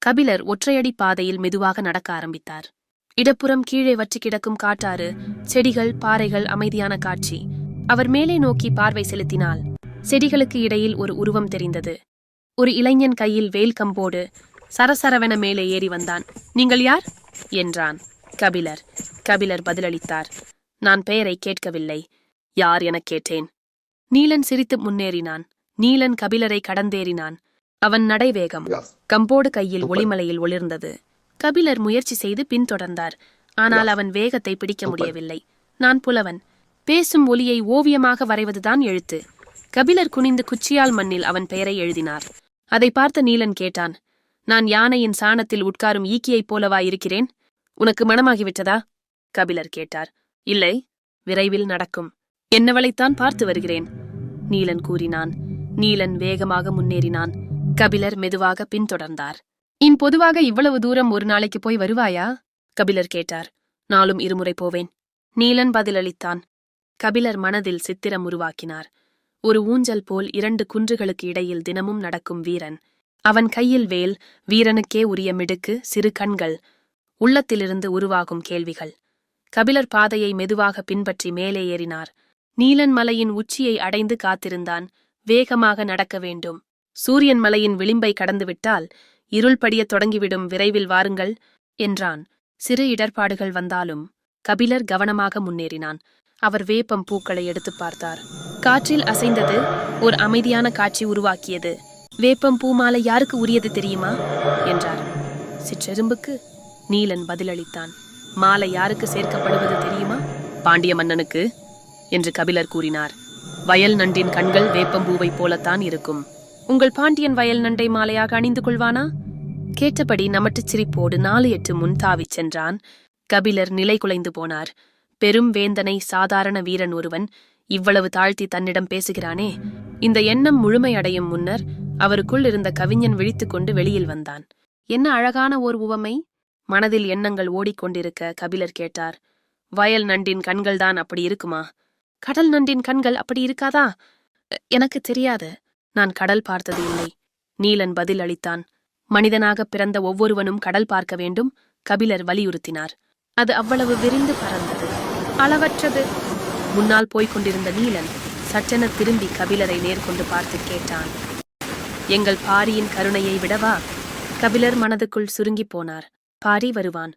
கபிலர் ஒற்றையடி பாதையில் மெதுவாக நடக்க ஆரம்பித்தார். இடப்புறம் கீழே வற்றி கிடக்கும் காட்டாறு, செடிகள், பாறைகள், அமைதியான காட்சி. அவர் மேலே நோக்கி பார்வை செலுத்தினால் செடிகளுக்கு இடையில் ஒரு உருவம் தெரிந்தது. ஒரு இளைஞன் கையில் வேல் கம்போடு சரசரவென மேலே ஏறி வந்தான். நீங்கள் யார் என்றான் கபிலர். கபிலர் பதிலளித்தார். நான் பெயரை கேட்கவில்லை, யார் எனக் கேட்டேன். நீலன் சிரித்து முன்னேறினான். நீலன் கபிலரை கடந்தேறினான். அவன் நடைவேகம் கம்போடு கையில் ஒளிமலையில் ஒளிர்ந்தது. கபிலர் முயற்சி செய்து பின்தொடர்ந்தார். ஆனால் அவன் வேகத்தை பிடிக்க முடியவில்லை. நான் புலவன், பேசும் ஒலியை ஓவியமாக வரைவதுதான் எழுத்து. கபிலர் குனிந்து குச்சியால் மண்ணில் அவன் பெயரை எழுதினார். அதை பார்த்த நீலன் கேட்டான், நான் யானையின் சாணத்தில் உட்காரும் ஈக்கியைப் போலவா இருக்கிறேன்? உனக்கு மனமாகிவிட்டதா? கபிலர் கேட்டார். இல்லை, விரைவில் நடக்கும். என்னவளைத்தான் பார்த்து வருகிறேன், நீலன் கூறினான். நீலன் வேகமாக முன்னேறினான். கபிலர் மெதுவாக பின்தொடர்ந்தார். பொதுவாக இவ்வளவு தூரம் ஒரு நாளைக்கு போய் வருவாயா? கபிலர் கேட்டார். நாளும் இருமுறை போவேன், நீலன் பதிலளித்தான். கபிலர் மனதில் சித்திரம் உருவாக்கினார். ஒரு ஊஞ்சல் போல் 2 குன்றுகளுக்கு இடையில் தினமும் நடக்கும் வீரன். அவன் கையில் வேல், வீரனுக்கே உரிய மிடுக்கு, சிறு கண்கள், உள்ளத்திலிருந்து உருவாகும் கேள்விகள். கபிலர் பாதையை மெதுவாக பின்பற்றி மேலே ஏறினார். நீலன் மலையின் உச்சியை அடைந்து காத்திருந்தான். வேகமாக நடக்க வேண்டும். சூரியன் மலையின் விளிம்பை கடந்துவிட்டால் இருள் படியத் தொடங்கிவிடும், விரைவில் வாருங்கள் என்றான். சிறு இடர்பாடுகள் வந்தாலும் கபிலர் கவனமாக முன்னேறினான். அவர் வேப்பம் பூக்களை எடுத்து பார்த்தார். காற்றில் அசைந்தது. ஒரு அமைதியான காட்சி உருவாக்கியது. வேப்பம் பூ மாலை யாருக்கு உரியது தெரியுமா என்றார். சிற்றெரும்புக்கு, நீலன் பதிலளித்தான். மாலை யாருக்கு சேர்க்கப்படுவது தெரியுமா? பாண்டிய மன்னனுக்கு என்று கபிலர் கூறினார். வயல் நண்டின் கண்கள் வேப்பம்பூவைப் போலத்தான் இருக்கும். உங்கள் பாண்டியன் வயல் நண்டை மாலையாக அணிந்து கொள்வானா? கேட்டபடி நமட்டுச் சிரிப்போடு 4-8 முன் தாவிச் சென்றான். கபிலர் நிலை குலைந்து போனார். பெரும் வேந்தனை சாதாரண வீரன் ஒருவன் இவ்வளவு தாழ்த்தி தன்னிடம் பேசுகிறானே. இந்த எண்ணம் முழுமையடையும் முன்னர் அவருக்குள் இருந்த கவிஞன் விழித்துக்கொண்டு வெளியில் வந்தான். என்ன அழகான ஓர் உவமை! மனதில் எண்ணங்கள் ஓடிக்கொண்டிருக்க கபிலர் கேட்டார். வயல் நண்டின் கண்கள்தான் அப்படி இருக்குமா? கடல் நண்டின் கண்கள் அப்படி இருக்காதா? எனக்கு தெரியாது, நான் கடல் பார்த்தது இல்லை, நீலன் பதில் அளித்தான். மனிதனாக பிறந்த ஒவ்வொருவனும் கடல் பார்க்க வேண்டும், கபிலர் வலியுறுத்தினார். அது அவ்வளவு விரிந்து பறந்தது, அளவற்றது. முன்னால் போய்க் கொண்டிருந்த நீலன் சட்டென திரும்பி கபிலரை நேர்கொண்டு பார்த்து கேட்டான், எங்கள் பாரியின் கருணையை விடவா? கபிலர் மனதுக்குள் சுருங்கி போனார். பாரி வருவான்,